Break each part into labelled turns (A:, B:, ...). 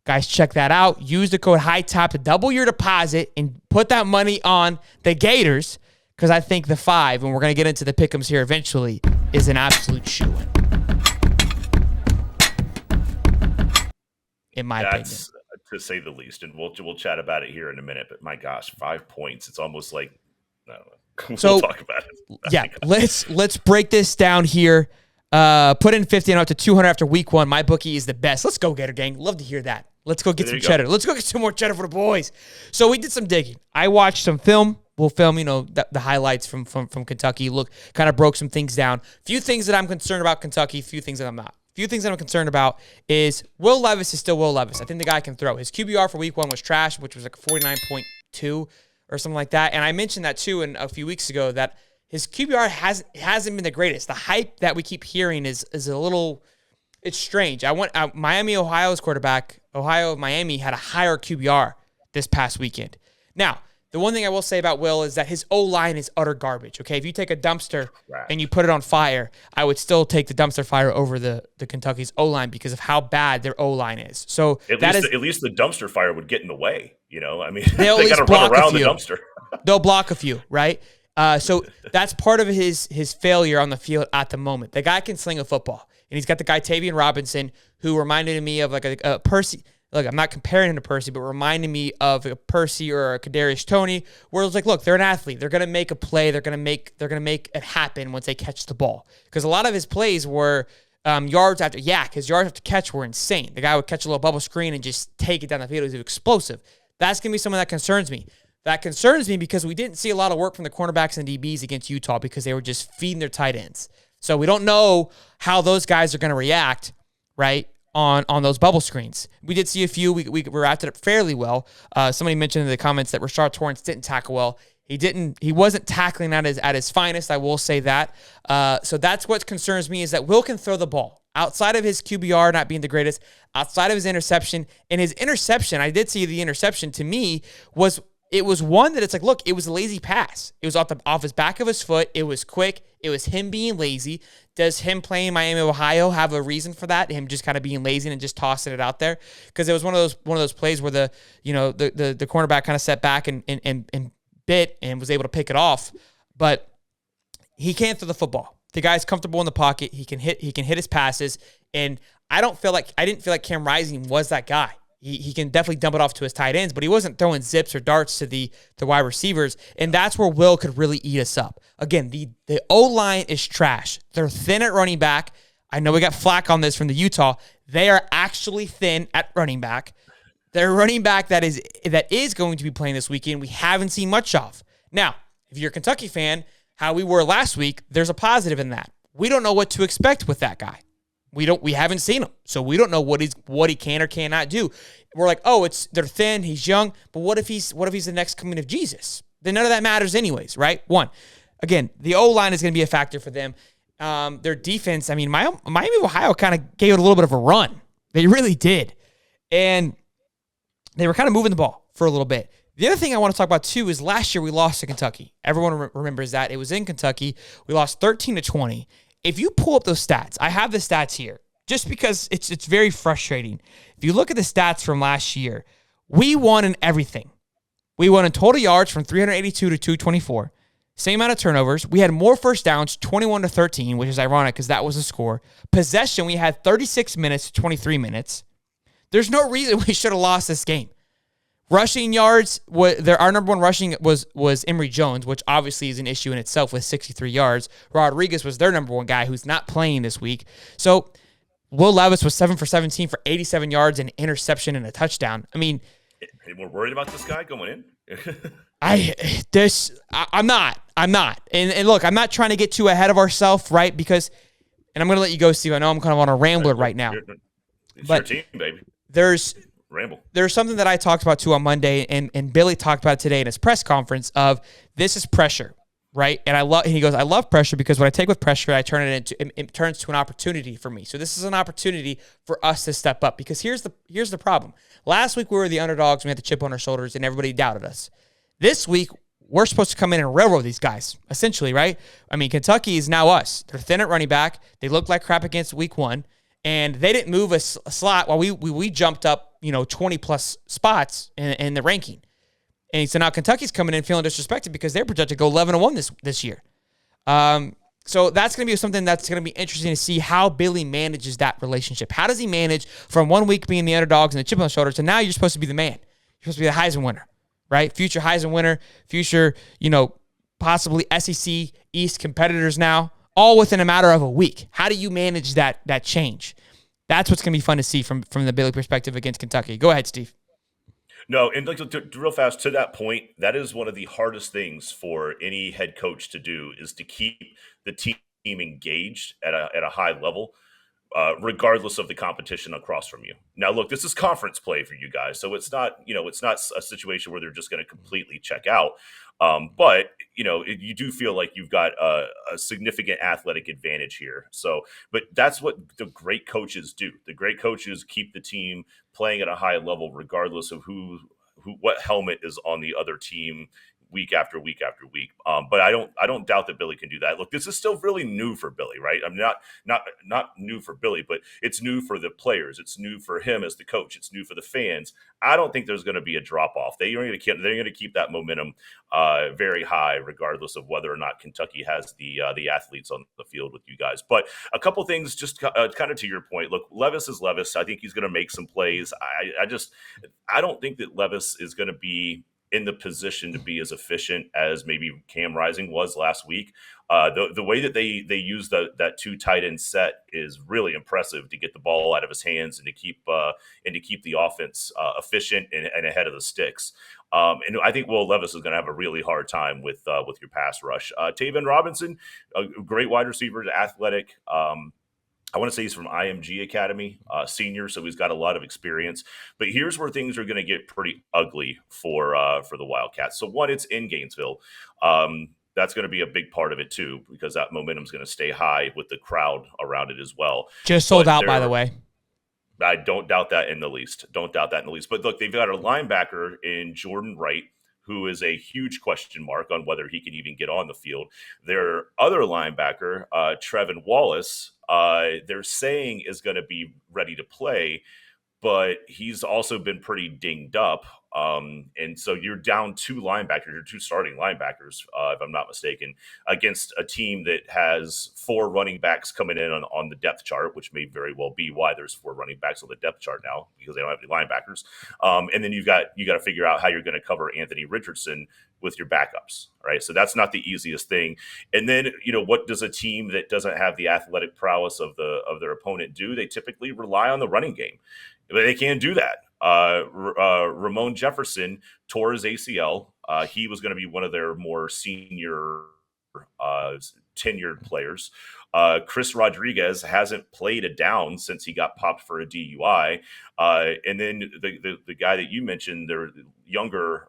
A: Guys, check that out. Use the code Hightop to double your deposit and put that money on the Gators, because I think the 5, and we're going to get into the pick'ems here eventually, is an absolute shoo-in. In my opinion.
B: To say the least, and we'll chat about it here in a minute. But my gosh, 5 points. It's almost like, I don't know. We'll talk about it.
A: Yeah, let's break this down here. Put in 50 and up to 200 after week 1. My bookie is the best. Let's go, Gator Gang. Love to hear that. Let's go get some cheddar. Let's go get some more cheddar for the boys. So we did some digging. I watched some film. We'll film, the highlights from Kentucky. Look, kind of broke some things down. Few things that I'm concerned about Kentucky. Few things that I'm not. Few things that I'm concerned about is Will Levis is still Will Levis. I think the guy can throw. His QBR for week 1 was trash, which was like 49.2 or something like that. And I mentioned that too a few weeks ago, that his QBR hasn't been the greatest. The hype that we keep hearing is a little, it's strange. Miami, Ohio's quarterback, Miami had a higher QBR this past weekend. Now, the one thing I will say about Will is that his O-line is utter garbage, okay? If you take a dumpster and you put it on fire, I would still take the dumpster fire over the Kentucky's O-line because of how bad their O-line is. So
B: at least the dumpster fire would get in the way, I mean,
A: they
B: got to run around the dumpster.
A: They'll block a few, right? So that's part of his failure on the field at the moment. The guy can sling a football, and he's got the guy Tavian Robinson, who reminded me of like a Percy. Look, I'm not comparing him to Percy, but reminding me of a Percy or a Kadarius Toney, where it's like, look, they're an athlete. They're gonna make a play. They're gonna make it happen once they catch the ball. Because a lot of his plays were yards after yak. His yards after catch were insane. The guy would catch a little bubble screen and just take it down the field. He was explosive. That's gonna be something that concerns me. That concerns me because we didn't see a lot of work from the cornerbacks and DBs against Utah because they were just feeding their tight ends. So we don't know how those guys are going to react, right, on those bubble screens. We did see a few. We wrapped it up fairly well. Somebody mentioned in the comments that Rashard Torrance didn't tackle well. He wasn't tackling at his finest, I will say that. So that's what concerns me, is that Will can throw the ball. Outside of his QBR not being the greatest, outside of his interception, and his interception, I did see the interception, to me, was one that it's like, look, it was a lazy pass. It was off his back of his foot. It was quick. It was him being lazy. Does him playing Miami, Ohio have a reason for that? Him just kind of being lazy and just tossing it out there? Because it was one of those plays where the cornerback kind of set back and bit and was able to pick it off. But he can't throw the football. The guy's comfortable in the pocket. He can hit his passes. And I didn't feel like Cam Rising was that guy. He can definitely dump it off to his tight ends, but he wasn't throwing zips or darts to the wide receivers, and that's where Will could really eat us up. Again, the O-line is trash. They're thin at running back. I know we got flack on this from the Utah. They are actually thin at running back. Their running back that is going to be playing this weekend, we haven't seen much of. Now, if you're a Kentucky fan, how we were last week, there's a positive in that. We don't know what to expect with that guy. We haven't seen him, so we don't know what he can or cannot do. We're like, they're thin, he's young, but what if he's the next coming of Jesus? Then none of that matters anyways, right? One, again, the O-line is going to be a factor for them. Their defense, I mean, Miami, Ohio kind of gave it a little bit of a run. They really did, and they were kind of moving the ball for a little bit. The other thing I want to talk about too is last year we lost to Kentucky. Everyone remembers that. It was in Kentucky. We lost 13-20. If you pull up those stats, I have the stats here, just because it's very frustrating. If you look at the stats from last year, we won in everything. We won in total yards from 382 to 224. Same amount of turnovers. We had more first downs, 21-13, which is ironic because that was the score. Possession, we had 36 minutes to 23 minutes. There's no reason we should have lost this game. Rushing yards, our number one rushing was Emory Jones, which obviously is an issue in itself with 63 yards. Rodriguez was their number one guy who's not playing this week. So Will Levis was 7 for 17 for 87 yards, an interception, and a touchdown. I mean,
B: we're worried about this guy going in.
A: I'm not. And look, I'm not trying to get too ahead of ourselves, right? Because, and I'm going to let you go, Steve. I know I'm kind of on a rambler right now.
B: It's your team, baby.
A: There's something that I talked about too on Monday, and Billy talked about it today in his press conference of this is pressure, right? And he goes, I love pressure because when I take with pressure, it turns to an opportunity for me. So this is an opportunity for us to step up, because here's the problem. Last week we were the underdogs, we had the chip on our shoulders, and everybody doubted us. This week we're supposed to come in and railroad these guys, essentially, right? I mean, Kentucky is now us. They're thin at running back. They look like crap against week 1. and they didn't move a slot while we jumped up, 20 plus spots in the ranking. And so now Kentucky's coming in feeling disrespected because they're projected to go 11-1 this year. So that's going to be something that's going to be interesting to see how Billy manages that relationship. How does he manage from 1 week being the underdogs and the chip on the shoulder to now you're supposed to be the man? You're supposed to be the Heisman winner, right? Future Heisman winner, future, possibly SEC East competitors now, all within a matter of a week. How do you manage that change? That's what's going to be fun to see from the Billy perspective against Kentucky. Go ahead, Steve.
B: No, and to real fast to that point, that is one of the hardest things for any head coach to do is to keep the team engaged at a high level, regardless of the competition across from you. Now, look, this is conference play for you guys, so it's not a situation where they're just going to completely check out. But you do feel like you've got a significant athletic advantage here. So, but that's what the great coaches do. The great coaches keep the team playing at a high level, regardless of what helmet is on the other team week after week after week. But I don't doubt that Billy can do that. Look, this is still really new for Billy, right? I'm not new for Billy, but it's new for the players. It's new for him as the coach. It's new for the fans. I don't think there's going to be a drop off. They're going to keep that momentum very high, regardless of whether or not Kentucky has the athletes on the field with you guys. But a couple things, just kind of to your point. Look, Levis is Levis. I think he's going to make some plays. I don't think that Levis is going to be in the position to be as efficient as maybe Cam Rising was last week. The way that they use that 2 tight end set is really impressive to get the ball out of his hands and to keep the offense efficient and ahead of the sticks. And I think Will Levis is going to have a really hard time with your pass rush. Taven Robinson, a great wide receiver, athletic. I want to say he's from IMG Academy, senior, so he's got a lot of experience. But here's where things are going to get pretty ugly for the Wildcats. So one, it's in Gainesville. That's going to be a big part of it too, because that momentum is going to stay high with the crowd around it as well.
A: Just sold out, by the way.
B: I don't doubt that in the least. But look, they've got a linebacker in Jordan Wright, who is a huge question mark on whether he can even get on the field. Their other linebacker, Trevin Wallace, they're saying is going to be ready to play, but he's also been pretty dinged up. And so you're down 2 linebackers, you're 2 starting linebackers, if I'm not mistaken, against a team that has 4 running backs coming in on the depth chart, which may very well be why there's 4 running backs on the depth chart now, because they don't have any linebackers. And then you got to figure out how you're going to cover Anthony Richardson with your backups, right? So that's not the easiest thing. And then, what does a team that doesn't have the athletic prowess of their opponent do? They typically rely on the running game. But they can't do that. Ramon Jefferson tore his ACL. He was going to be one of their more senior tenured players. Chris Rodriguez hasn't played a down since he got popped for a DUI. And then the guy that you mentioned, their younger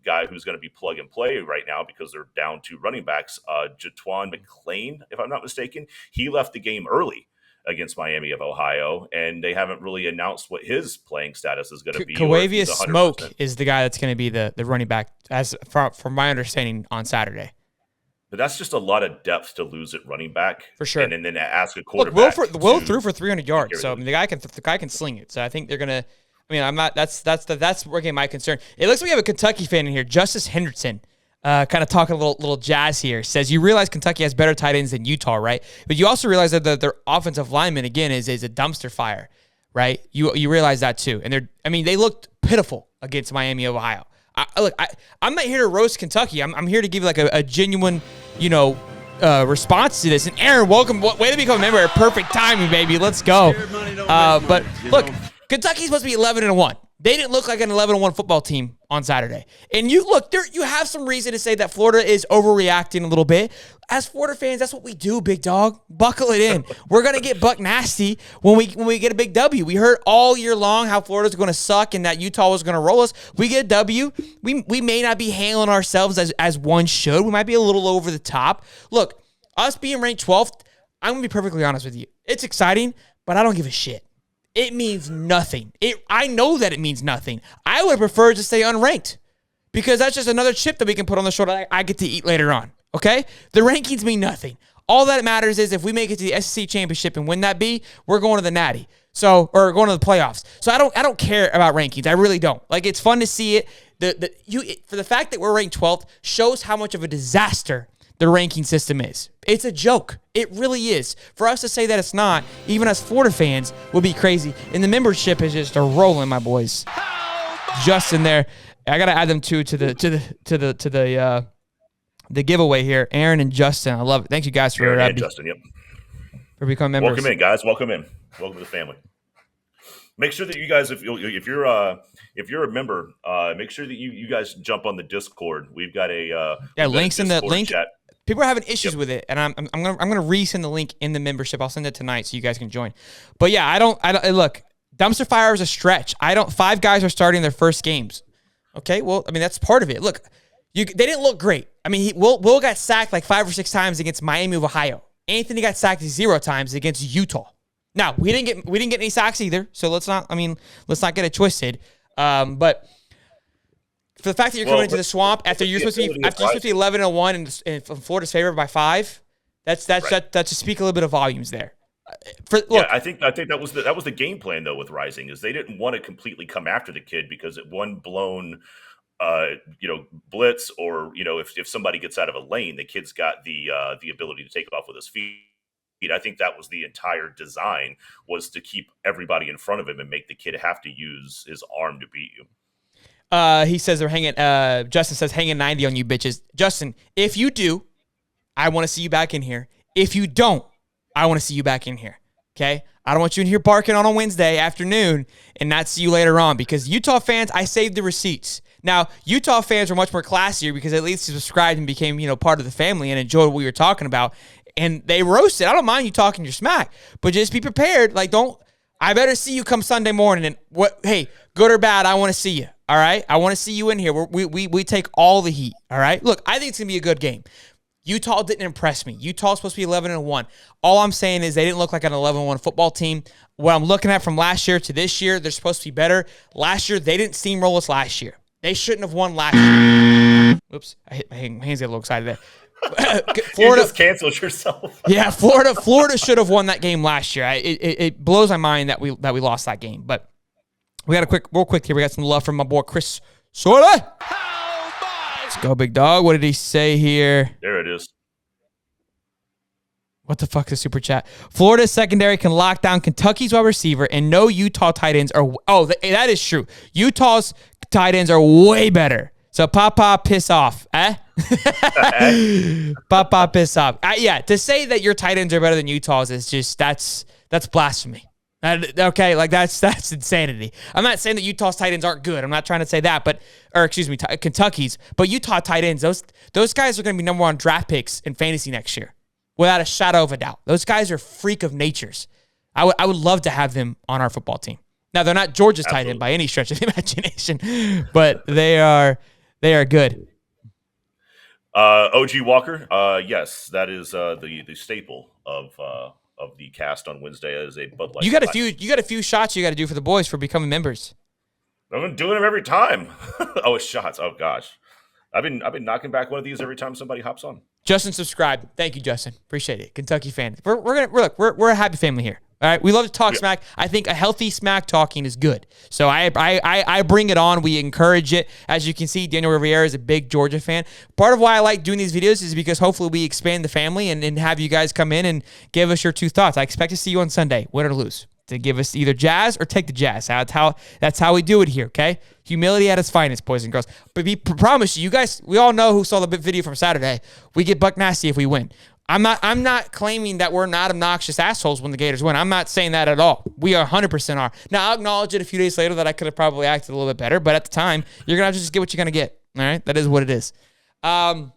B: guy who's going to be plug and play right now because they're down 2 running backs, Jatwan McClain, if I'm not mistaken, he left the game early against Miami of Ohio, and they haven't really announced what his playing status is going to be.
A: Kawavius Smoke is the guy that's going to be the running back, as from my understanding, on Saturday.
B: But that's just a lot of depth to lose at running back,
A: for sure.
B: And then ask a quarterback.
A: Look, Will threw for 300 yards, so the guy can sling it. So I think they're going to. I mean, I'm not. That's working my concern. It looks like we have a Kentucky fan in here, Justice Henderson. Kind of talking a little jazz here. Says, you realize Kentucky has better tight ends than Utah, right? But you also realize that their offensive lineman, again, is a dumpster fire, right? You realize that too. And they looked pitiful against Miami of Ohio. I'm not here to roast Kentucky. I'm here to give like a genuine, response to this. And Aaron, welcome. Way to become a member. Perfect timing, baby. Let's go. But look, Kentucky's supposed to be 11-1. They didn't look like an 11-1 football team on Saturday. And you have some reason to say that Florida is overreacting a little bit. As Florida fans, that's what we do, big dog. Buckle it in. We're going to get buck nasty when we get a big W. We heard all year long how Florida's going to suck and that Utah was going to roll us. We get a W. We may not be handling ourselves as one should. We might be a little over the top. Look, us being ranked 12th, I'm going to be perfectly honest with you. It's exciting, but I don't give a shit. It means nothing. I know that it means nothing. I would prefer to stay unranked because that's just another chip that we can put on the shoulder I get to eat later on, okay? The rankings mean nothing. All that matters is if we make it to the SEC championship and win that B, we're going to the Natty. So, or going to the playoffs. So I don't care about rankings. I really don't. Like, it's fun to see it. For the fact that we're ranked 12th shows how much of a disaster the ranking system is. It's a joke. It really is. For us to say that it's not, even as Florida fans, would be crazy. And the membership is just rolling, my boys. Justin there. I gotta add them to the giveaway here. Aaron and Justin. I love it. Thank you guys for
B: Justin. Yep.
A: For becoming members.
B: Welcome in, guys. Welcome in. Welcome to the family. Make sure that you guys, if you're a member, make sure that you guys jump on the Discord. We've got
A: links in the link.
B: Chat.
A: People are having issues with it, and I'm gonna resend the link in the membership. I'll send it tonight so you guys can join. But yeah, I don't look. Dumpster fire is a stretch. 5 guys are starting their first games. Okay, well, I mean that's part of it. Look, they didn't look great. I mean, Will got sacked like 5 or 6 times against Miami of Ohio. Anthony got sacked 0 times against Utah. Now, we didn't get any sacks either, so let's not get it twisted. But for the fact that you're coming into the swamp after you're supposed to be 11-1 and Florida's favored by 5, that's to speak a little bit of volumes there.
B: I think that was the game plan though with Rising, is they didn't want to completely come after the kid because it one blown blitz, or if somebody gets out of a lane, the kid's got the ability to take it off with his feet. I think that was the entire design, was to keep everybody in front of him and make the kid have to use his arm to beat you.
A: He says they're hanging. Justin says hanging 90 on you bitches. Justin, if you do, I want to see you back in here. If you don't, I want to see you back in here. Okay? I don't want you in here barking on a Wednesday afternoon and not see you later on, because Utah fans, I saved the receipts. Now, Utah fans were much more classier because at least subscribed and became, part of the family and enjoyed what we were talking about. And they roasted. I don't mind you talking your smack, but just be prepared. Like, I better see you come Sunday morning. And hey, good or bad, I want to see you. All right? I want to see you in here. We take all the heat. All right? Look, I think it's going to be a good game. Utah didn't impress me. Utah's supposed to be 11-1. All I'm saying is they didn't look like an 11-1 football team. What I'm looking at from last year to this year, they're supposed to be better. Last year, they didn't steamroll us last year. They shouldn't have won last year. Oops, I hit my hands, get a little excited there.
B: Florida, you just canceled yourself.
A: Yeah, Florida should have won that game last year. It blows my mind that we lost that game. But we got real quick here. We got some love from my boy Chris Sola. Let's go, big dog. What did he say here?
B: There it is.
A: What the fuck is super chat? Florida's secondary can lock down Kentucky's wide receiver, and no Utah tight ends are. Oh, that is true. Utah's tight ends are way better. So Papa, piss off, eh? Papa, piss off. Yeah, to say that your tight ends are better than Utah's is just that's blasphemy. Okay, like that's insanity. I'm not saying that Utah's tight ends aren't good. I'm not trying to say that, Kentucky's. But Utah tight ends, those guys are going to be #1 draft picks in fantasy next year, without a shadow of a doubt. Those guys are freak of natures. I would love to have them on our football team. Now they're not Georgia's tight end by any stretch of the imagination, but they are good.
B: OG Walker, yes, that is the staple of the cast on Wednesday as a Bud Light.
A: You got a few shots you got to do for the boys for becoming members.
B: I'm doing them every time. Oh, it's shots. Oh gosh, I've been knocking back one of these every time somebody hops on.
A: Justin, subscribe. Thank you, Justin. Appreciate it. Kentucky fan. We're a happy family here. All right, we love to talk smack. I think a healthy smack talking is good. So I bring it on. We encourage it. As you can see, Daniel Riviera is a big Georgia fan. Part of why I like doing these videos is because hopefully we expand the family and have you guys come in and give us your 2 thoughts. I expect to see you on Sunday, win or lose, to give us either jazz or take the jazz. That's how we do it here, okay? Humility at its finest, boys and girls. But we promise you guys, we all know who saw the video from Saturday. We get buck nasty if we win. I'm not claiming that we're not obnoxious assholes when the Gators win. I'm not saying that at all. We 100% are. Now, I'll acknowledge it a few days later that I could have probably acted a little bit better, but at the time, you're going to have to just get what you're going to get. All right? That is what it is. Anybody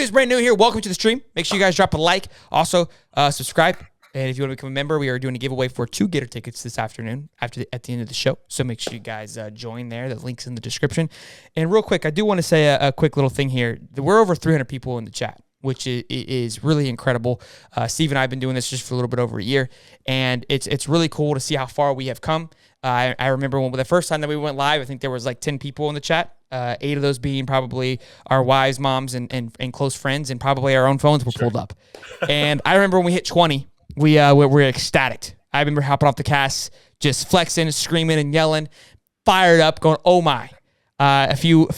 A: who's brand new here, welcome to the stream. Make sure you guys drop a like. Also, subscribe. And if you want to become a member, we are doing a giveaway for 2 Gator tickets this afternoon at the end of the show. So make sure you guys join there. The link's in the description. And real quick, I do want to say a quick little thing here. We're over 300 people in the chat, which is really incredible. Steve and I have been doing this just for a little bit over a year, and it's really cool to see how far we have come. I remember when the first time that we went live, I think there was like 10 people in the chat. 8 of those being probably our wives, moms, and close friends, and probably our own phones were pulled up. And I remember when we hit 20, we were ecstatic. I remember hopping off the cast, just flexing, screaming, and yelling, fired up, going, oh my. A few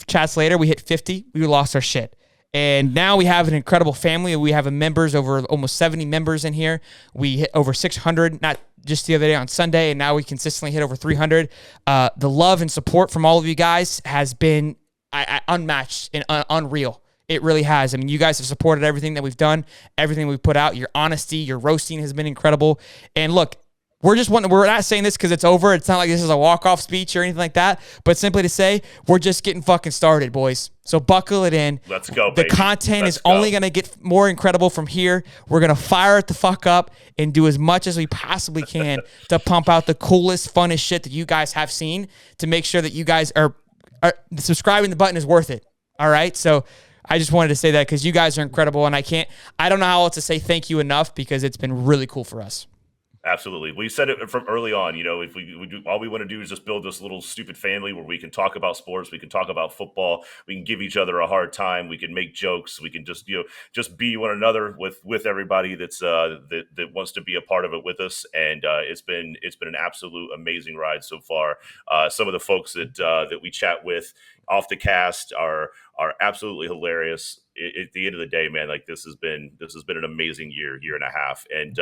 A: chats later, we hit 50. We lost our shit. And now we have an incredible family. We have members, over almost 70 members in here. We hit over 600, not just the other day on Sunday, and now we consistently hit over 300. The love and support from all of you guys has been unmatched and unreal. It really has. I mean, you guys have supported everything that we've done, everything we've put out. Your honesty, your roasting has been incredible. And look, we're not saying this because it's over. It's not like this is a walk-off speech or anything like that, but simply to say we're just getting fucking started, boys. So buckle it in.
B: Let's go,
A: baby. The content is only going to get more incredible from here. We're going to fire it the fuck up and do as much as we possibly can to pump out the coolest, funnest shit that you guys have seen to make sure that you guys are subscribing. The button is worth it. All right? So I just wanted to say that because you guys are incredible, and I don't know how else to say thank you enough because it's been really cool for us.
B: Absolutely. We said it from early on, if we do, all we want to do is just build this little stupid family where we can talk about sports, we can talk about football, we can give each other a hard time, we can make jokes, we can just be one another with everybody that wants to be a part of it with us. And it's been an absolute amazing ride so far. Some of the folks that we chat with off the cast are absolutely hilarious. At the end of the day, man, like this has been an amazing year and a half. And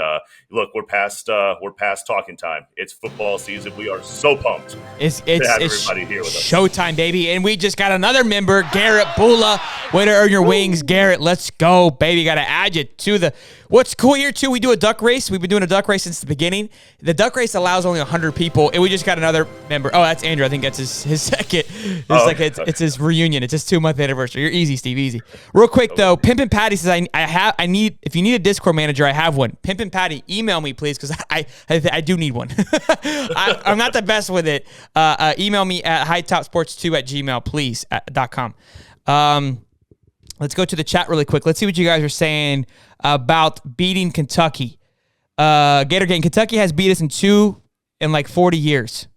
B: look, we're past talking time. It's football season. We are so pumped to have everybody here with us.
A: Showtime, baby. And we just got another member, Garrett Bula. Way to earn your wings, Garrett. Let's go, baby. Got to add you to the. What's cool here too? We do a duck race. We've been doing a duck race since the beginning. The duck race allows only 100 people, and we just got another member. Oh, that's Andrew. I think that's his second. It's his reunion. It's his 2-month anniversary. You're easy, Steve. Easy. Real quick though, Pimpin' Patty says if you need a Discord manager, I have one. Pimpin' Patty, email me please because I do need one. I'm not the best with it. Email me at hightopsports2@gmail please .com. Let's go to the chat really quick. Let's see what you guys are saying about beating Kentucky. Gator Gang, Kentucky has beat us in like 40 years.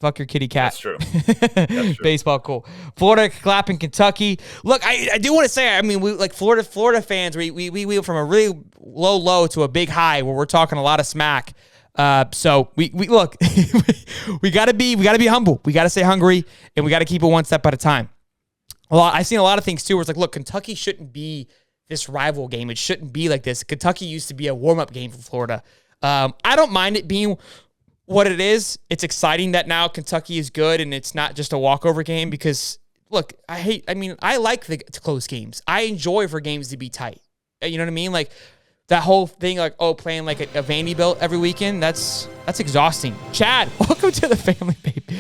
A: Fuck your kitty cat.
B: That's true. That's true.
A: Baseball, cool. Florida clapping Kentucky. Look, I do want to say, I mean, we like Florida fans. We went from a really low to a big high where we're talking a lot of smack. So we look, we gotta be humble. We gotta stay hungry, and we gotta keep it one step at a time. I've seen a lot of things too where it's like, look, Kentucky shouldn't be this rival game. It shouldn't be like this. Kentucky used to be a warm-up game for Florida. I don't mind it being what it is. It's exciting that now Kentucky is good and it's not just a walkover game because, look, I like the close games. I enjoy for games to be tight. You know what I mean? Like, that whole thing, like, playing like a Vanderbilt every weekend, that's exhausting. Chad, welcome to the family, baby.